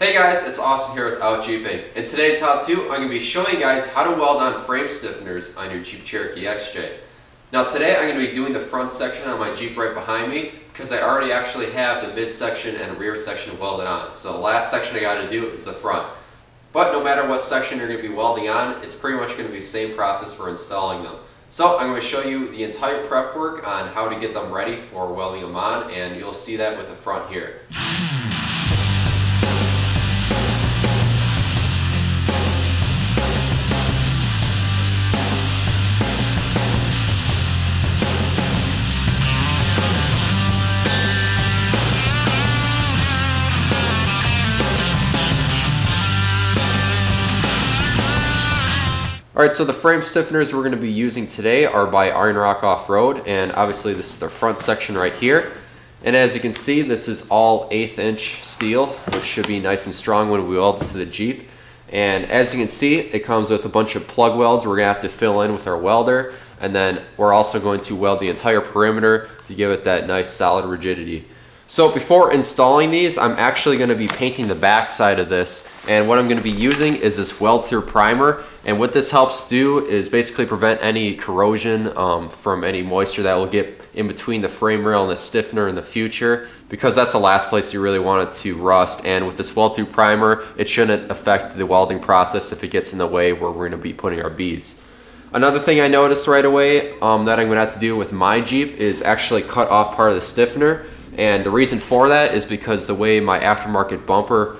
Hey guys, it's Austin here with Out Jeeping. In today's how-to, I'm going to be showing you guys how to weld on frame stiffeners on your Jeep Cherokee XJ. Now today I'm going to be doing the front section on my Jeep right behind me because I already actually have the midsection and rear section welded on. So the last section I got to do is the front. But no matter what section you're going to be welding on, it's pretty much going to be the same process for installing them. So I'm going to show you the entire prep work on how to get them ready for welding them on, and you'll see that with the front here. Alright, so the frame stiffeners we're going to be using today are by Iron Rock Off-Road, and obviously this is the front section right here. And as you can see, this is all 1/8 inch steel, which should be nice and strong when we weld it to the Jeep. And as you can see, it comes with a bunch of plug welds we're going to have to fill in with our welder, and then we're also going to weld the entire perimeter to give it that nice solid rigidity. So before installing these, I'm actually going to be painting the back side of this, and what I'm going to be using is this weld through primer. And what this helps do is basically prevent any corrosion from any moisture that will get in between the frame rail and the stiffener in the future, because that's the last place you really want it to rust. And with this weld through primer, it shouldn't affect the welding process if it gets in the way where we're going to be putting our beads. Another thing I noticed right away that I'm going to have to do with my Jeep is actually cut off part of the stiffener. And the reason for that is because the way my aftermarket bumper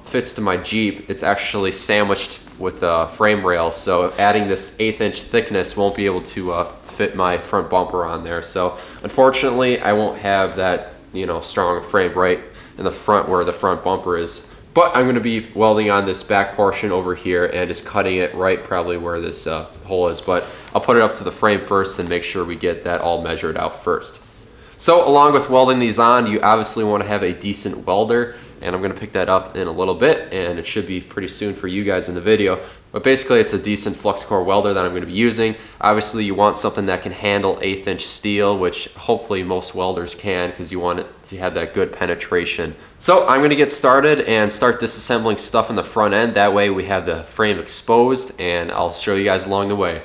fits to my Jeep, it's actually sandwiched with a frame rail. So adding this 1/8 inch thickness won't be able to fit my front bumper on there. So unfortunately, I won't have that, strong frame right in the front where the front bumper is. But I'm going to be welding on this back portion over here and just cutting it right probably where this hole is. But I'll put it up to the frame first and make sure we get that all measured out first. So along with welding these on, you obviously want to have a decent welder, and I'm going to pick that up in a little bit, and it should be pretty soon for you guys in the video. But basically it's a decent flux core welder that I'm going to be using. Obviously you want something that can handle 1/8 inch steel, which hopefully most welders can, because you want it to have that good penetration. So I'm going to get started and start disassembling stuff in the front end. That way we have the frame exposed, and I'll show you guys along the way.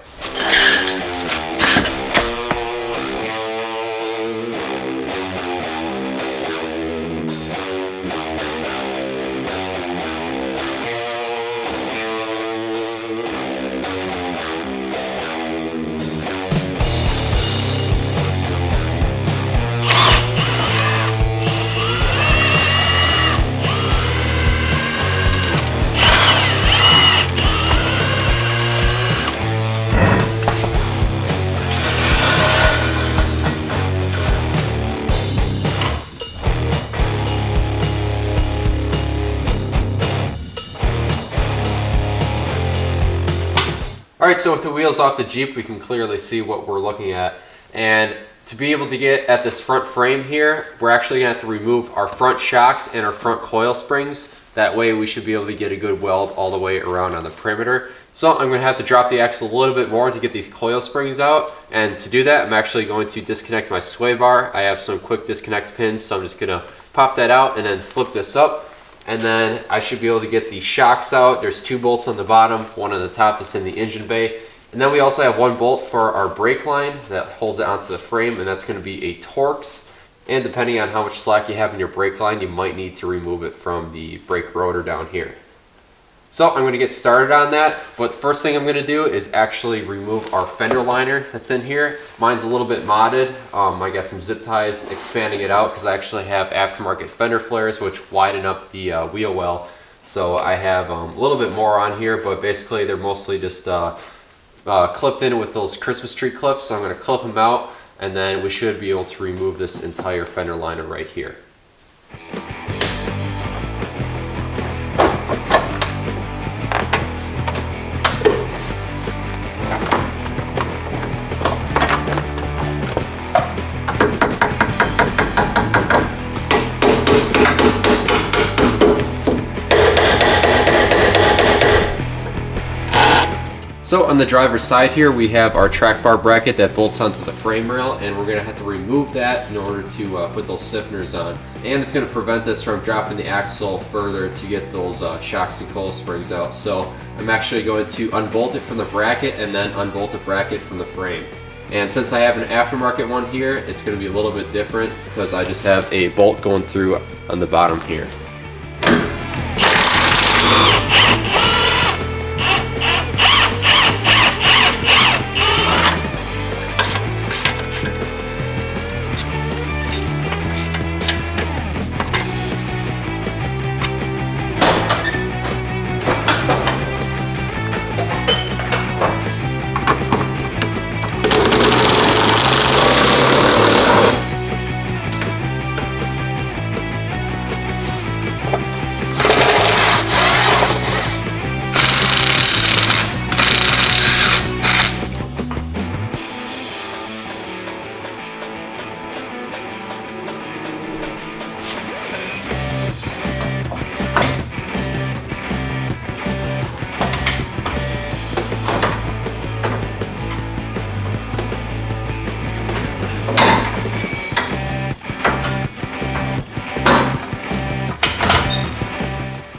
Alright, so with the wheels off the Jeep, we can clearly see what we're looking at. And to be able to get at this front frame here, we're actually going to have to remove our front shocks and our front coil springs. That way we should be able to get a good weld all the way around on the perimeter. So I'm going to have to drop the axle a little bit more to get these coil springs out. And to do that, I'm actually going to disconnect my sway bar. I have some quick disconnect pins, so I'm just going to pop that out and then flip this up. And then I should be able to get the shocks out. There's 2 bolts on the bottom, one on the top that's in the engine bay. And then we also have 1 bolt for our brake line that holds it onto the frame, and that's going to be a Torx. And depending on how much slack you have in your brake line, you might need to remove it from the brake rotor down here. So I'm going to get started on that, but the first thing I'm going to do is actually remove our fender liner that's in here. Mine's a little bit modded. I got some zip ties expanding it out because I actually have aftermarket fender flares which widen up the wheel well. So I have a little bit more on here, but basically they're mostly just clipped in with those Christmas tree clips. So I'm going to clip them out, and then we should be able to remove this entire fender liner right here. So on the driver's side here, we have our track bar bracket that bolts onto the frame rail, and we're gonna have to remove that in order to put those stiffeners on. And it's gonna prevent us from dropping the axle further to get those shocks and coil springs out. So I'm actually going to unbolt it from the bracket and then unbolt the bracket from the frame. And since I have an aftermarket one here, it's gonna be a little bit different because I just have a bolt going through on the bottom here.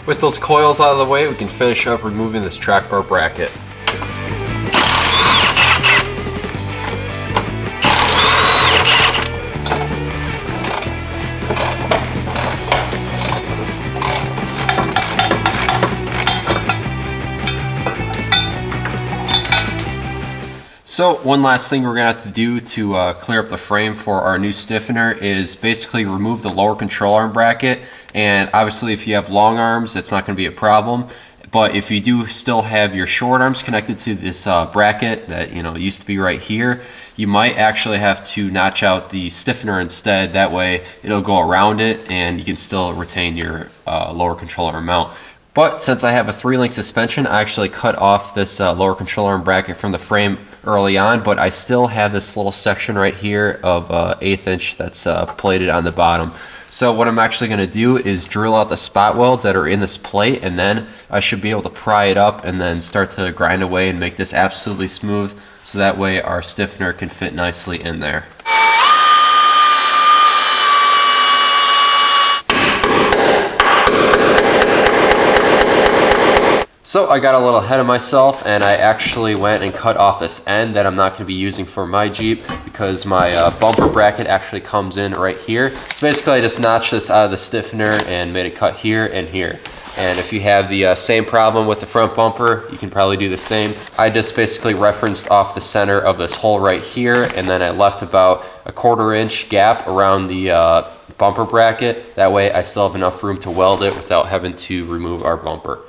With those coils out of the way, we can finish up removing this track bar bracket. So one last thing we're gonna have to do to clear up the frame for our new stiffener is basically remove the lower control arm bracket. And obviously if you have long arms, that's not gonna be a problem. But if you do still have your short arms connected to this bracket that used to be right here, you might actually have to notch out the stiffener instead. That way it'll go around it and you can still retain your lower control arm mount. But since I have a 3-link suspension, I actually cut off this lower control arm bracket from the frame early on, but I still have this little section right here of 1/8 inch that's plated on the bottom. So what I'm actually going to do is drill out the spot welds that are in this plate, and then I should be able to pry it up and then start to grind away and make this absolutely smooth, so that way our stiffener can fit nicely in there. So I got a little ahead of myself and I actually went and cut off this end that I'm not going to be using for my Jeep because my bumper bracket actually comes in right here. So basically I just notched this out of the stiffener and made a cut here and here. And if you have the same problem with the front bumper, you can probably do the same. I just basically referenced off the center of this hole right here, and then I left about a 1/4 inch gap around the bumper bracket. That way I still have enough room to weld it without having to remove our bumper.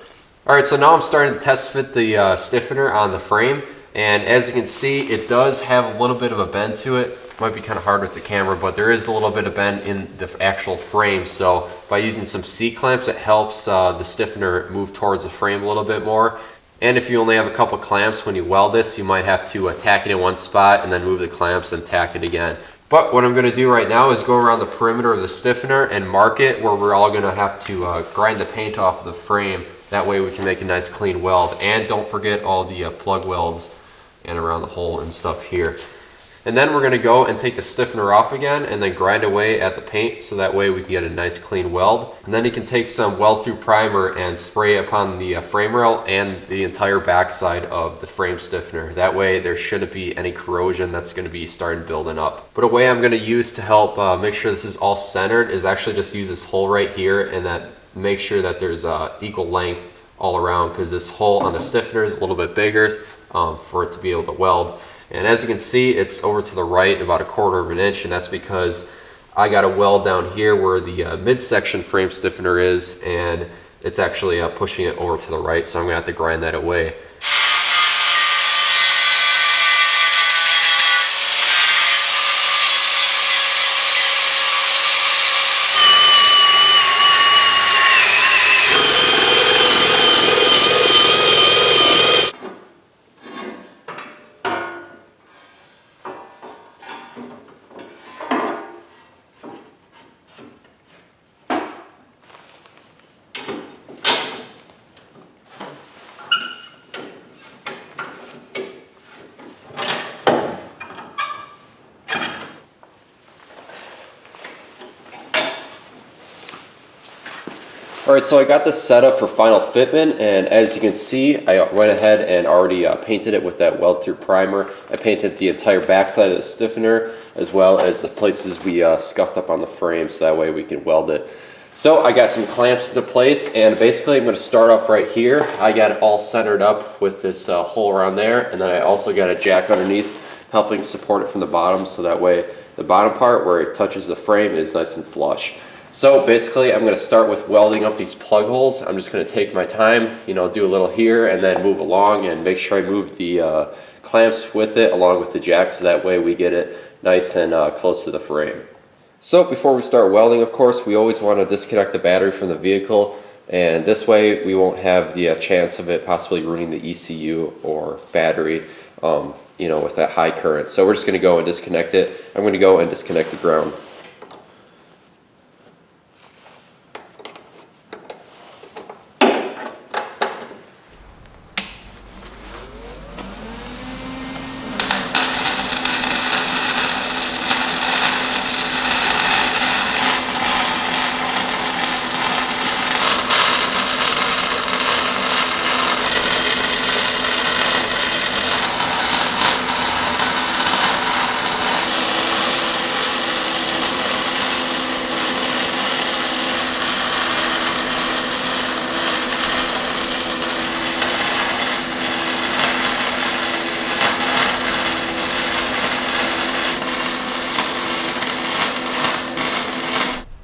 Alright, so now I'm starting to test fit the stiffener on the frame, and as you can see, it does have a little bit of a bend to it. Might be kind of hard with the camera, but there is a little bit of bend in the actual frame, so by using some C-clamps, it helps the stiffener move towards the frame a little bit more. And if you only have a couple clamps when you weld this, you might have to tack it in one spot and then move the clamps and tack it again. But what I'm going to do right now is go around the perimeter of the stiffener and mark it where we're all going to have to grind the paint off of the frame. That way we can make a nice clean weld. And don't forget all the plug welds and around the hole and stuff here. And then we're going to go and take the stiffener off again and then grind away at the paint, so that way we can get a nice clean weld. And then you can take some weld through primer and spray upon the frame rail and the entire backside of the frame stiffener. That way there shouldn't be any corrosion that's going to be starting building up. But a way I'm going to use to help make sure this is all centered is actually just use this hole right here and that make sure that there's equal length all around, because this hole on the stiffener is a little bit bigger for it to be able to weld. And as you can see, it's over to the right about a 1/4 inch, and that's because I got a weld down here where the midsection frame stiffener is, and it's actually pushing it over to the right, so I'm gonna have to grind that away. Alright, so I got this set up for final fitment, and as you can see, I went ahead and already painted it with that weld through primer. I painted the entire backside of the stiffener, as well as the places we scuffed up on the frame, so that way we can weld it. So I got some clamps into place, and basically I'm going to start off right here. I got it all centered up with this hole around there, and then I also got a jack underneath helping support it from the bottom, so that way the bottom part where it touches the frame is nice and flush. So basically I'm going to start with welding up these plug holes. I'm just going to take my time, you know, do a little here and then move along and make sure I move the clamps with it along with the jack, so that way we get it nice and close to the frame. So before we start welding, of course, we always want to disconnect the battery from the vehicle, and this way we won't have the chance of it possibly ruining the ECU or battery, you know, with that high current. So we're just going to go and disconnect it. I'm going to go and disconnect the ground.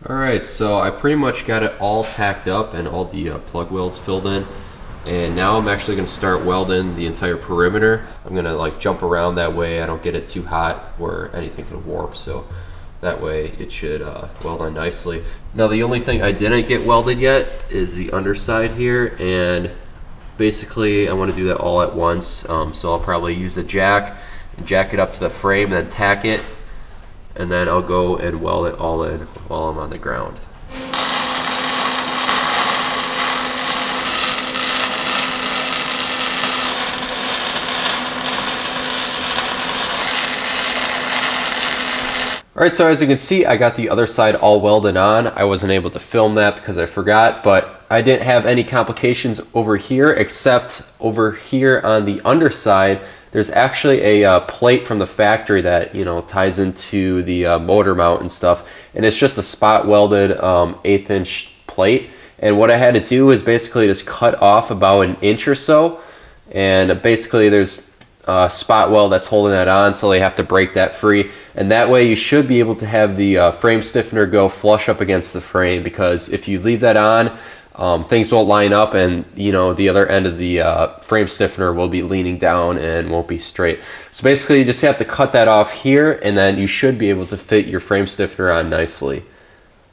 Alright, so I pretty much got it all tacked up and all the plug welds filled in, and now I'm actually going to start welding the entire perimeter. I'm going to like jump around, that way I don't get it too hot where anything can warp, so that way it should weld on nicely. Now the only thing I didn't get welded yet is the underside here, and basically I want to do that all at once, so I'll probably use a jack and jack it up to the frame, then tack it, and then I'll go and weld it all in while I'm on the ground. Alright, so as you can see, I got the other side all welded on. I wasn't able to film that because I forgot, but I didn't have any complications over here, except over here on the underside there's actually a plate from the factory that, you know, ties into the motor mount and stuff, and it's just a spot welded 1/8 inch plate. And what I had to do is basically just cut off about 1 inch or so, and basically there's a spot weld that's holding that on, so they have to break that free, and that way you should be able to have the frame stiffener go flush up against the frame, because if you leave that on, things won't line up, and you know, the other end of the frame stiffener will be leaning down and won't be straight. So basically you just have to cut that off here, and then you should be able to fit your frame stiffener on nicely.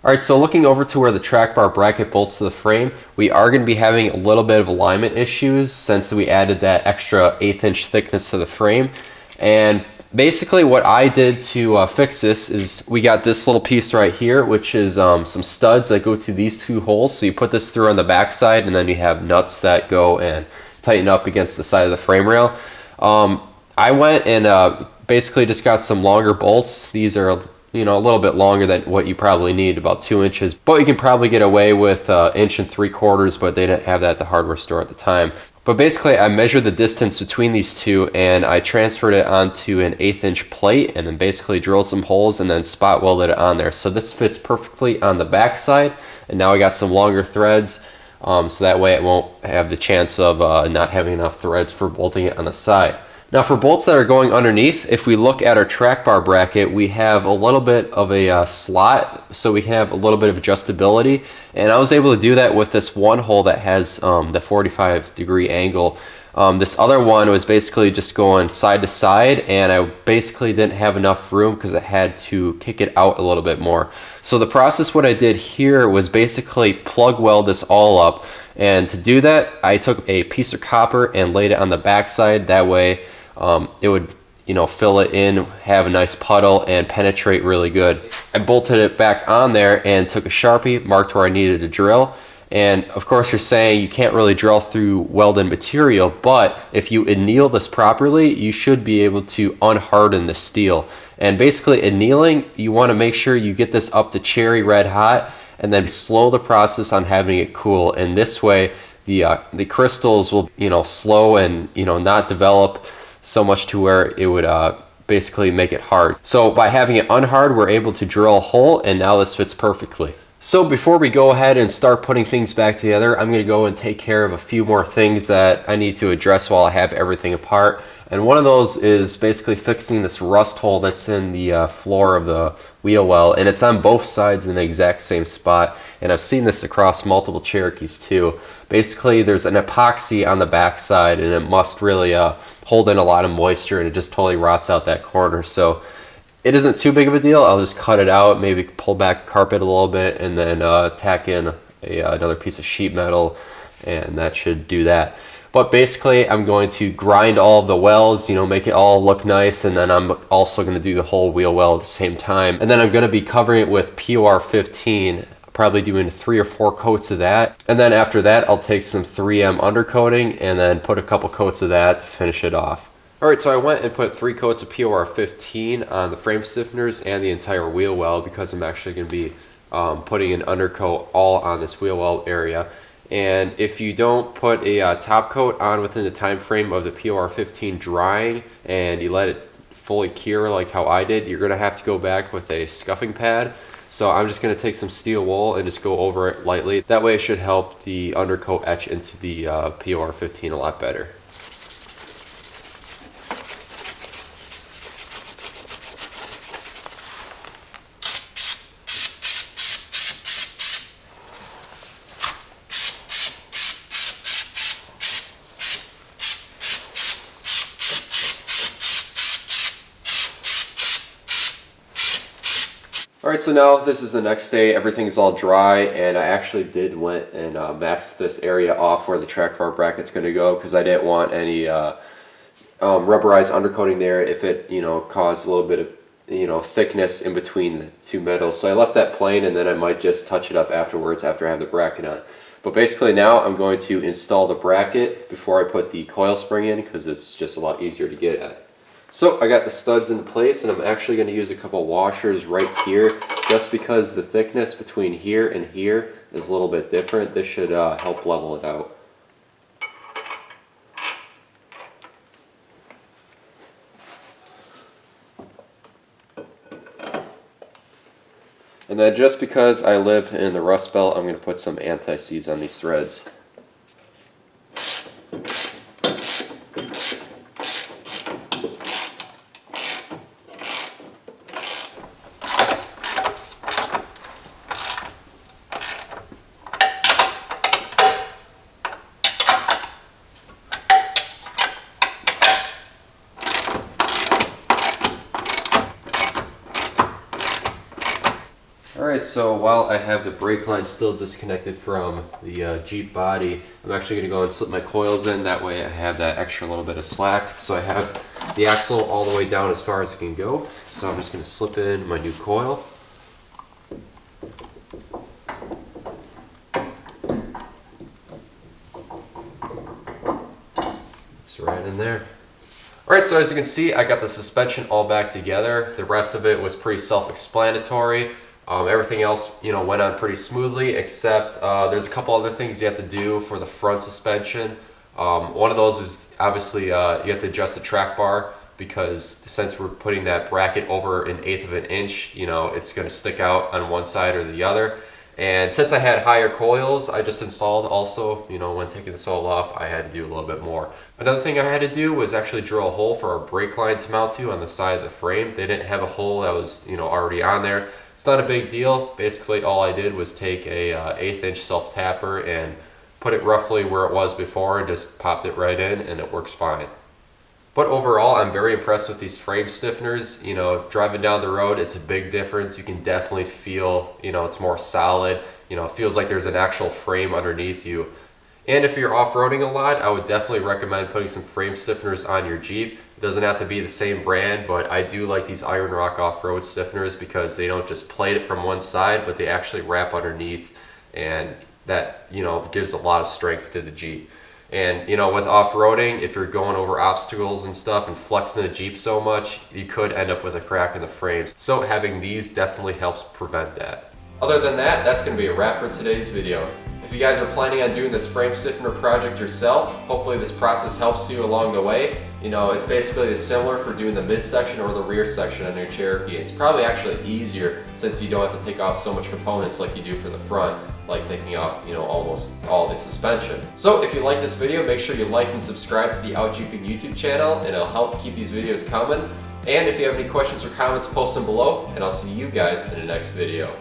Alright, so looking over to where the track bar bracket bolts to the frame, we are going to be having a little bit of alignment issues since we added that extra 1/8 inch thickness to the frame. And basically what I did to fix this is we got this little piece right here, which is some studs that go to these two holes. So you put this through on the back side, and then you have nuts that go and tighten up against the side of the frame rail. I went and basically just got some longer bolts. These are, you know, a little bit longer than what you probably need, about 2 inches, but you can probably get away with 1 3/4 inches, but they didn't have that at the hardware store at the time. But basically I measured the distance between these two, and I transferred it onto an 1/8 inch plate, and then basically drilled some holes and then spot welded it on there. So this fits perfectly on the back side, and now I got some longer threads, so that way it won't have the chance of not having enough threads for bolting it on the side. Now for bolts that are going underneath, if we look at our track bar bracket, we have a little bit of a slot, so we can have a little bit of adjustability, and I was able to do that with this one hole that has the 45-degree angle. This other one was basically just going side to side, and I basically didn't have enough room because I had to kick it out a little bit more. So the process, what I did here was basically plug weld this all up, and to do that I took a piece of copper and laid it on the back side. That way it would, you know, fill it in, have a nice puddle, and penetrate really good. I bolted it back on there and took a Sharpie, marked where I needed to drill. And of course you're saying you can't really drill through welded material, but if you anneal this properly, you should be able to unharden the steel. And basically annealing, you want to make sure you get this up to cherry red hot, and then slow the process on having it cool. And this way, the crystals will, slow and, not develop so much to where it would basically make it hard. So by having it unhard, we're able to drill a hole, and now this fits perfectly. So before we go ahead and start putting things back together, I'm going to go and take care of a few more things that I need to address while I have everything apart. And one of those is basically fixing this rust hole that's in the floor of the wheel well, and it's on both sides in the exact same spot. And I've seen this across multiple Cherokees too. Basically, there's an epoxy on the back side, and it must really hold in a lot of moisture, and it just totally rots out that corner. So it isn't too big of a deal. I'll just cut it out, maybe pull back the carpet a little bit, and then tack in another piece of sheet metal, and that should do that. But basically, I'm going to grind all of the welds, make it all look nice, and then I'm also going to do the whole wheel well at the same time. And then I'm going to be covering it with POR 15, probably doing 3 or 4 coats of that. And then after that, I'll take some 3M undercoating and then put a couple coats of that to finish it off. Alright, so I went and put 3 coats of POR 15 on the frame stiffeners and the entire wheel well, because I'm actually going to be putting an undercoat all on this wheel well area. And if you don't put a top coat on within the time frame of the POR 15 drying, and you let it fully cure like how I did, you're going to have to go back with a scuffing pad. So I'm just going to take some steel wool and just go over it lightly. That way it should help the undercoat etch into the POR 15 a lot better. Alright, so now this is the next day. Everything's all dry, and I actually did went and masked this area off where the track bar bracket's going to go, because I didn't want any rubberized undercoating there if it caused a little bit of thickness in between the two metals. So I left that plain, and then I might just touch it up afterwards after I have the bracket on. But basically now I'm going to install the bracket before I put the coil spring in, because it's just a lot easier to get at. So I got the studs in place, and I'm actually going to use a couple washers right here, just because the thickness between here and here is a little bit different. This should help level it out. And then just because I live in the Rust Belt, I'm going to put some anti-seize on these threads. Alright, so while I have the brake line still disconnected from the Jeep body, I'm actually going to go and slip my coils in. That way I have that extra little bit of slack. So I have the axle all the way down as far as it can go. So I'm just going to slip in my new coil. It's right in there. Alright, so as you can see, I got the suspension all back together. The rest of it was pretty self-explanatory. Everything else, went on pretty smoothly, except there's a couple other things you have to do for the front suspension. One of those is obviously you have to adjust the track bar, because since we're putting that bracket over 1/8 of an inch, it's going to stick out on one side or the other. And since I had higher coils, I just installed also, when taking this all off, I had to do a little bit more. Another thing I had to do was actually drill a hole for our brake line to mount to on the side of the frame. They didn't have a hole that was, already on there. It's not a big deal. Basically, all I did was take a 1/8 inch self tapper and put it roughly where it was before, and just popped it right in, and it works fine. But overall, I'm very impressed with these frame stiffeners. Driving down the road, it's a big difference. You can definitely feel, it's more solid. It feels like there's an actual frame underneath you. And if you're off-roading a lot, I would definitely recommend putting some frame stiffeners on your Jeep. It doesn't have to be the same brand, but I do like these Iron Rock off-road stiffeners, because they don't just plate it from one side, but they actually wrap underneath, and that, gives a lot of strength to the Jeep. And, with off-roading, if you're going over obstacles and stuff and flexing the Jeep so much, you could end up with a crack in the frames. So having these definitely helps prevent that. Other than that, that's going to be a wrap for today's video. If you guys are planning on doing this frame stiffener project yourself, hopefully this process helps you along the way. You know, it's basically similar for doing the midsection or the rear section on your Cherokee. It's probably actually easier since you don't have to take off so much components like you do for the front, like taking off, you know, almost all the suspension. So if you like this video, make sure you like and subscribe to the Outjeeping YouTube channel, and it'll help keep these videos coming. And if you have any questions or comments, post them below, and I'll see you guys in the next video.